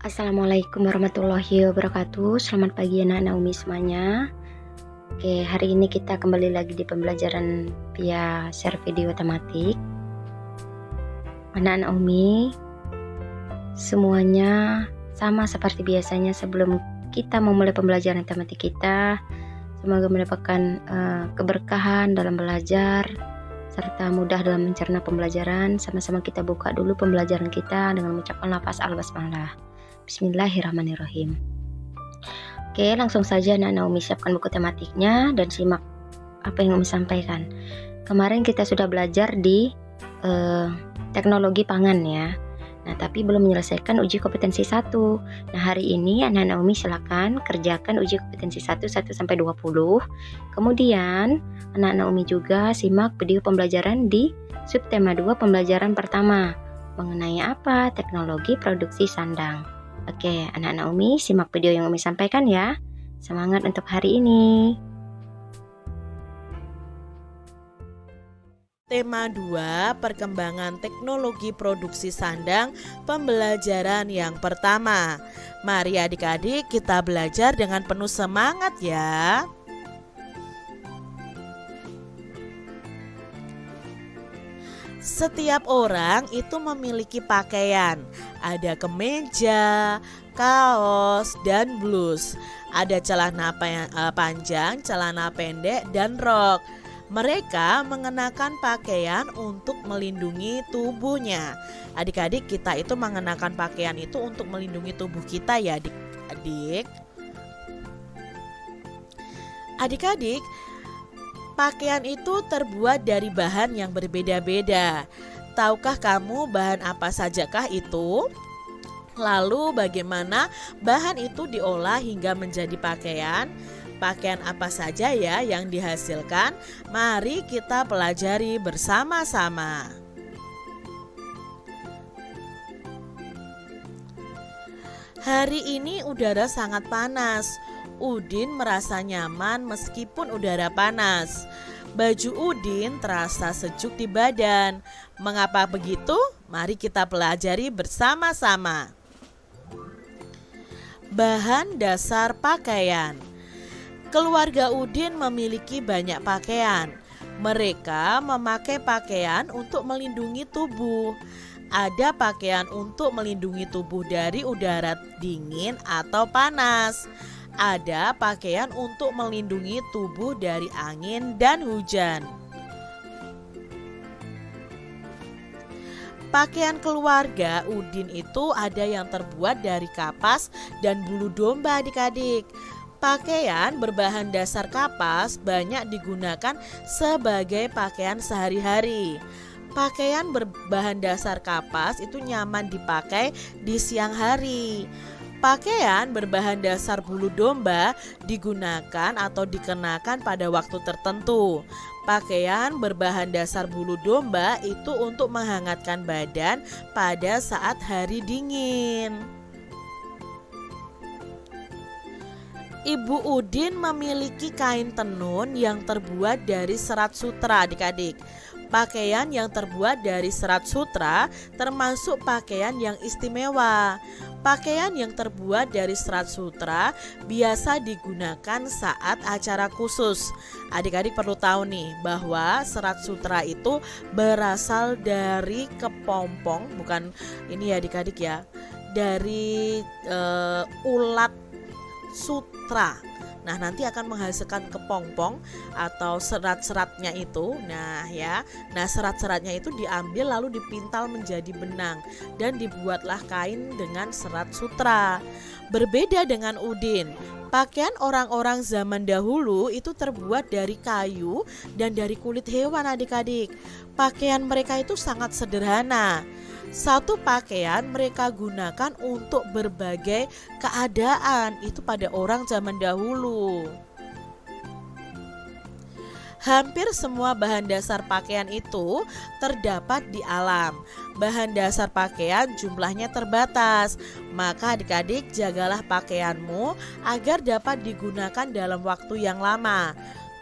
Assalamualaikum warahmatullahi wabarakatuh. Selamat pagi anak-anak Umi semuanya. Oke, hari ini kita kembali lagi di pembelajaran via share video tematik. Anak-anak Umi semuanya sama seperti biasanya. Sebelum kita memulai pembelajaran tematik kita, semoga mendapatkan keberkahan dalam belajar serta mudah dalam mencerna pembelajaran. Sama-sama kita buka dulu pembelajaran kita dengan mengucapkan lafaz al-basmalah. Bismillahirrahmanirrahim. Oke, langsung saja anak-anak Umi siapkan buku tematiknya dan simak apa yang Umi sampaikan. Kemarin kita sudah belajar di teknologi pangan ya. Nah, tapi belum menyelesaikan uji kompetensi 1. Nah, hari ini anak-anak Umi silakan kerjakan uji kompetensi 1 sampai 20. Kemudian anak-anak Umi juga simak video pembelajaran di subtema 2 pembelajaran pertama. Mengenai apa? Teknologi produksi sandang. Oke, anak-anak Umi simak video yang Umi sampaikan ya. Semangat untuk hari ini. Tema 2, perkembangan teknologi produksi sandang, pembelajaran yang pertama. Mari adik-adik kita belajar dengan penuh semangat ya. Setiap orang itu memiliki pakaian. Ada kemeja, kaos, dan blus. Ada celana panjang, celana pendek, dan rok. Mereka mengenakan pakaian untuk melindungi tubuhnya. Adik-adik, kita itu mengenakan pakaian itu untuk melindungi tubuh kita ya adik-adik. Adik-adik, pakaian itu terbuat dari bahan yang berbeda-beda. Tahukah kamu bahan apa sajakah itu? Lalu bagaimana bahan itu diolah hingga menjadi pakaian? Pakaian apa saja ya yang dihasilkan? Mari kita pelajari bersama-sama. Hari ini udara sangat panas. Udin merasa nyaman meskipun udara panas. Baju Udin terasa sejuk di badan. Mengapa begitu? Mari kita pelajari bersama-sama. Bahan dasar pakaian. Keluarga Udin memiliki banyak pakaian. Mereka memakai pakaian untuk melindungi tubuh. Ada pakaian untuk melindungi tubuh dari udara dingin atau panas. Ada pakaian untuk melindungi tubuh dari angin dan hujan. Pakaian keluarga Udin itu ada yang terbuat dari kapas dan bulu domba adik-adik. Pakaian berbahan dasar kapas banyak digunakan sebagai pakaian sehari-hari. Pakaian berbahan dasar kapas itu nyaman dipakai di siang hari. Pakaian berbahan dasar bulu domba digunakan atau dikenakan pada waktu tertentu. Pakaian berbahan dasar bulu domba itu untuk menghangatkan badan pada saat hari dingin. Ibu Udin memiliki kain tenun yang terbuat dari serat sutra adik-adik. Pakaian yang terbuat dari serat sutra termasuk pakaian yang istimewa. Pakaian yang terbuat dari serat sutra biasa digunakan saat acara khusus. Adik-adik perlu tahu nih bahwa serat sutra itu berasal dari kepompong, bukan ini ya adik-adik ya, dari ulat sutra. Nah, nanti akan menghasilkan kepompong atau serat-seratnya itu. Nah, serat-seratnya itu diambil lalu dipintal menjadi benang dan dibuatlah kain dengan serat sutra. Berbeda dengan Udin, pakaian orang-orang zaman dahulu itu terbuat dari kayu dan dari kulit hewan adik-adik. Pakaian mereka itu sangat sederhana. Satu pakaian mereka gunakan untuk berbagai keadaan, itu pada orang zaman dahulu. Hampir semua bahan dasar pakaian itu terdapat di alam. Bahan dasar pakaian jumlahnya terbatas. Maka adik-adik jagalah pakaianmu agar dapat digunakan dalam waktu yang lama.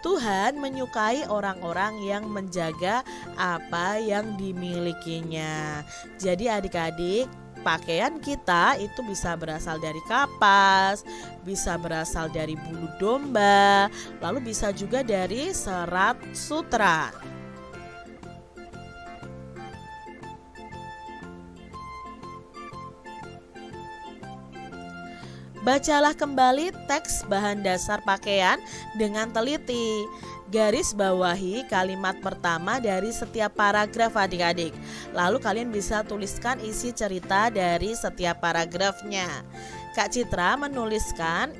Tuhan menyukai orang-orang yang menjaga apa yang dimilikinya. Jadi adik-adik, pakaian kita itu bisa berasal dari kapas, bisa berasal dari bulu domba, lalu bisa juga dari serat sutra. Bacalah kembali teks bahan dasar pakaian dengan teliti. Garis bawahi kalimat pertama dari setiap paragraf adik-adik. Lalu kalian bisa tuliskan isi cerita dari setiap paragrafnya. Kak Citra menuliskan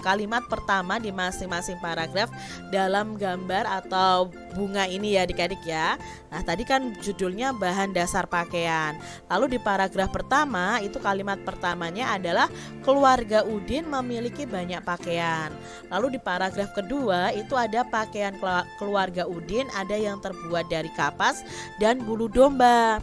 kalimat pertama di masing-masing paragraf dalam gambar atau bunga ini ya adik-adik ya. Nah tadi kan judulnya bahan dasar pakaian. Lalu di paragraf pertama itu kalimat pertamanya adalah keluarga Udin memiliki banyak pakaian. Lalu di paragraf kedua itu ada pakaian keluarga Udin ada yang terbuat dari kapas dan bulu domba.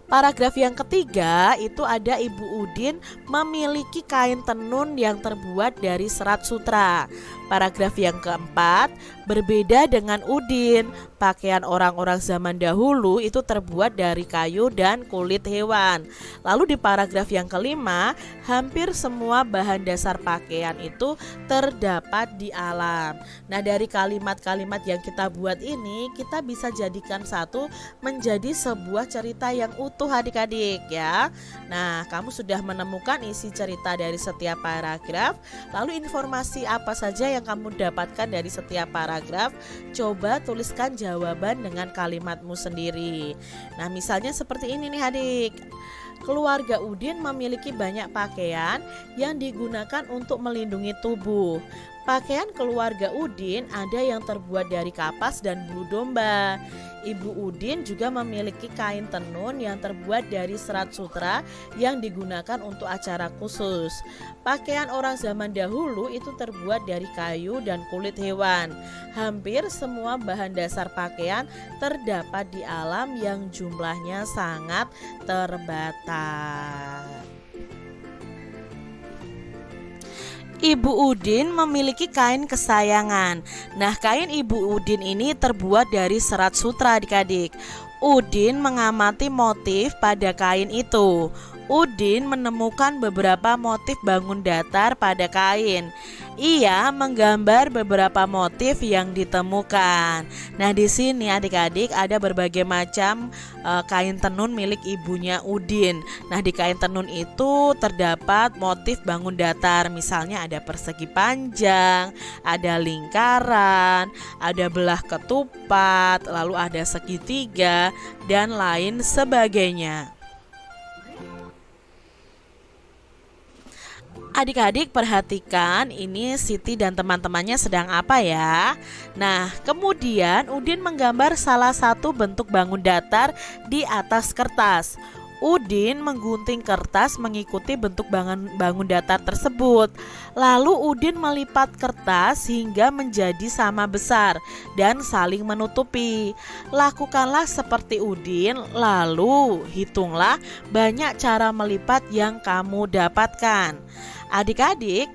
Paragraf yang ketiga itu ada Ibu Udin memiliki kain tenun yang terbuat dari serat sutra. Paragraf yang keempat, berbeda dengan Udin, pakaian orang-orang zaman dahulu itu terbuat dari kayu dan kulit hewan. Lalu di paragraf yang kelima, hampir semua bahan dasar pakaian itu terdapat di alam. Nah dari kalimat-kalimat yang kita buat ini, kita bisa jadikan satu menjadi sebuah cerita yang utuh adik-adik ya. Nah kamu sudah menemukan isi cerita dari setiap paragraf. Lalu informasi apa saja yang kamu dapatkan dari setiap paragraf, coba tuliskan jawaban dengan kalimatmu sendiri. Nah misalnya seperti ini nih adik. Keluarga Udin memiliki banyak pakaian yang digunakan untuk melindungi tubuh. Pakaian keluarga Udin ada yang terbuat dari kapas dan bulu domba. Ibu Udin juga memiliki kain tenun yang terbuat dari serat sutra yang digunakan untuk acara khusus. Pakaian orang zaman dahulu itu terbuat dari kayu dan kulit hewan. Hampir semua bahan dasar pakaian terdapat di alam yang jumlahnya sangat terbatas. Ibu Udin memiliki kain kesayangan. Nah, kain Ibu Udin ini terbuat dari serat sutra adik-adik. Udin mengamati motif pada kain itu. Udin menemukan beberapa motif bangun datar pada kain. Ia menggambar beberapa motif yang ditemukan. Nah, di sini adik-adik ada berbagai macam kain tenun milik ibunya Udin. Nah, di kain tenun itu terdapat motif bangun datar. Misalnya ada persegi panjang, ada lingkaran, ada belah ketupat, lalu ada segitiga dan lain sebagainya. Adik-adik perhatikan ini Siti dan teman-temannya sedang apa ya. Nah kemudian Udin menggambar salah satu bentuk bangun datar di atas kertas. Udin menggunting kertas mengikuti bentuk bangun datar tersebut. Lalu Udin melipat kertas hingga menjadi sama besar dan saling menutupi. Lakukanlah seperti Udin, lalu hitunglah banyak cara melipat yang kamu dapatkan. Adik-adik,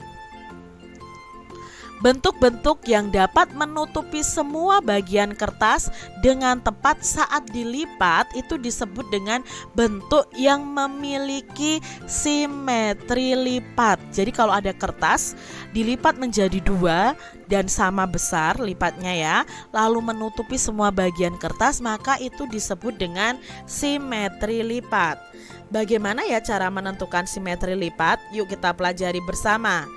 bentuk-bentuk yang dapat menutupi semua bagian kertas dengan tepat saat dilipat itu disebut dengan bentuk yang memiliki simetri lipat. Jadi kalau ada kertas dilipat menjadi dua dan sama besar lipatnya ya, lalu menutupi semua bagian kertas, maka itu disebut dengan simetri lipat. Bagaimana ya cara menentukan simetri lipat? Yuk kita pelajari bersama.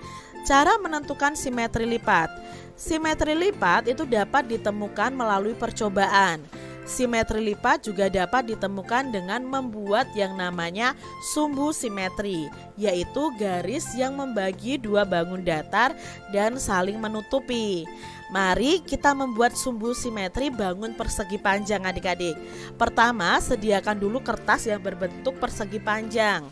Cara menentukan simetri lipat. Simetri lipat itu dapat ditemukan melalui percobaan. Simetri lipat juga dapat ditemukan dengan membuat yang namanya sumbu simetri, yaitu garis yang membagi dua bangun datar dan saling menutupi. Mari kita membuat sumbu simetri bangun persegi panjang adik-adik. Pertama, sediakan dulu kertas yang berbentuk persegi panjang.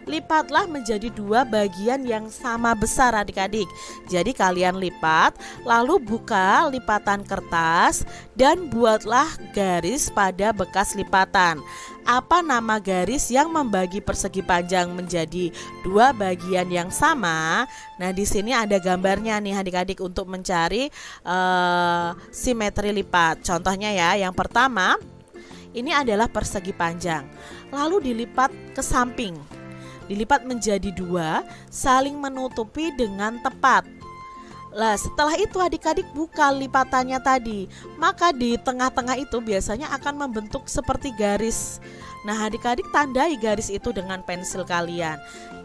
Lipatlah menjadi dua bagian yang sama besar adik-adik. Jadi kalian lipat, lalu buka lipatan kertas dan buatlah garis pada bekas lipatan. Apa nama garis yang membagi persegi panjang menjadi dua bagian yang sama? Nah, di sini ada gambarnya nih adik-adik untuk mencari simetri lipat. Contohnya ya, yang pertama ini adalah persegi panjang. lalu dilipat ke samping. Dilipat menjadi 2, saling menutupi dengan tepat. Lah, setelah itu adik-adik buka lipatannya tadi, maka di tengah-tengah itu biasanya akan membentuk seperti garis. Nah, adik-adik tandai garis itu dengan pensil kalian.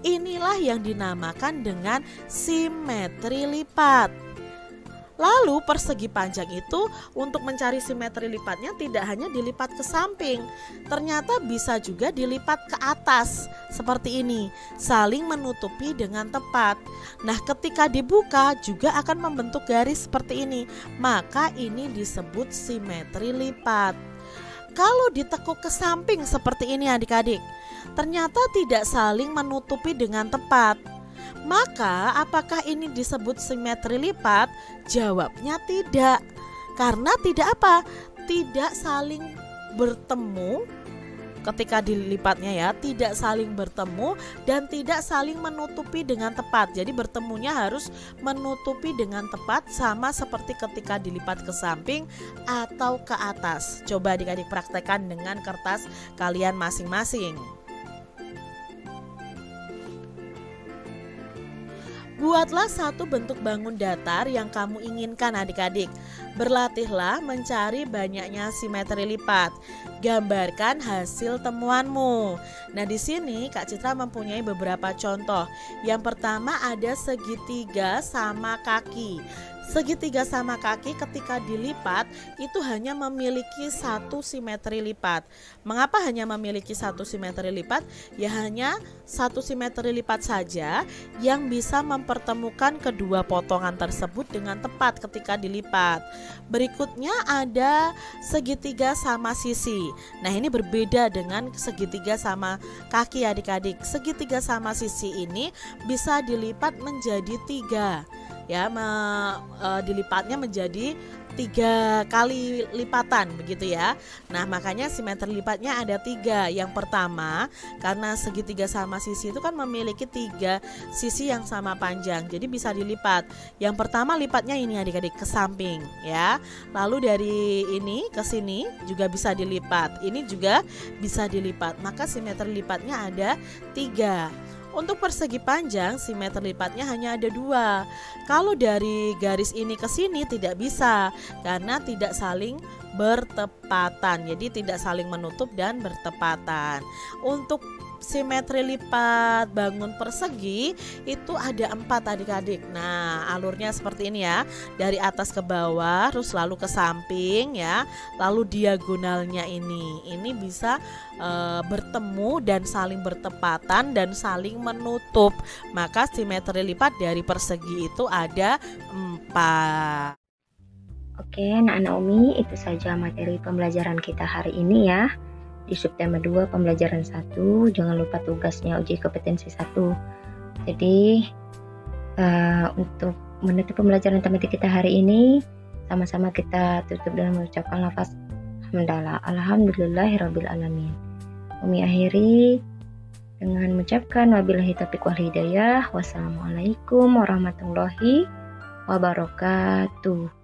Inilah yang dinamakan dengan simetri lipat. Lalu persegi panjang itu untuk mencari simetri lipatnya tidak hanya dilipat ke samping, ternyata bisa juga dilipat ke atas seperti ini, saling menutupi dengan tepat. Nah, ketika dibuka juga akan membentuk garis seperti ini, maka ini disebut simetri lipat. Kalau ditekuk ke samping seperti ini adik-adik, ternyata tidak saling menutupi dengan tepat. Maka apakah ini disebut simetri lipat? Jawabnya tidak. Karena tidak apa? Tidak saling bertemu ketika dilipatnya ya, tidak saling bertemu dan tidak saling menutupi dengan tepat. Jadi bertemunya harus menutupi dengan tepat, sama seperti ketika dilipat ke samping atau ke atas. Coba adik-adik praktekkan dengan kertas kalian masing-masing. Buatlah satu bentuk bangun datar yang kamu inginkan adik-adik. Berlatihlah mencari banyaknya simetri lipat. Gambarkan hasil temuanmu. Nah, di sini Kak Citra mempunyai beberapa contoh. Yang pertama ada segitiga sama kaki. Segitiga sama kaki ketika dilipat itu hanya memiliki satu simetri lipat. Mengapa hanya memiliki satu simetri lipat? Ya hanya satu simetri lipat saja yang bisa mempertemukan kedua potongan tersebut dengan tepat ketika dilipat. Berikutnya ada segitiga sama sisi. Nah, ini berbeda dengan segitiga sama kaki adik-adik. Segitiga sama sisi ini bisa dilipat menjadi 3. Ya, dilipatnya menjadi 3 kali lipatan begitu ya. Nah, makanya simetri lipatnya ada 3. Yang pertama, karena segitiga sama sisi itu kan memiliki 3 sisi yang sama panjang, jadi bisa dilipat. Yang pertama lipatnya ini adik-adik ke samping ya. Lalu dari ini ke sini juga bisa dilipat. Ini juga bisa dilipat. Maka simetri lipatnya ada 3. Untuk persegi panjang, simetri lipatnya hanya ada 2. Kalau dari garis ini ke sini tidak bisa, karena tidak saling bertepatan. Jadi tidak saling menutup dan bertepatan. Untuk simetri lipat bangun persegi itu ada 4 adik-adik. Nah, alurnya seperti ini ya. Dari atas ke bawah, terus lalu ke samping ya. Lalu diagonalnya ini bisa bertemu dan saling bertepatan dan saling menutup. Maka simetri lipat dari persegi itu ada 4. Oke, anak-anak Umi, itu saja materi pembelajaran kita hari ini ya. Di subtema 2 pembelajaran 1, jangan lupa tugasnya uji kompetensi 1. Jadi untuk menutup pembelajaran tematik kita hari ini, sama-sama kita tutup dengan mengucapkan lafaz hamdalah, alhamdulillahirabbil alamin. Umi akhiri dengan mengucapkan wabillahi taufiq wal hidayah. Wassalamualaikum warahmatullahi wabarakatuh.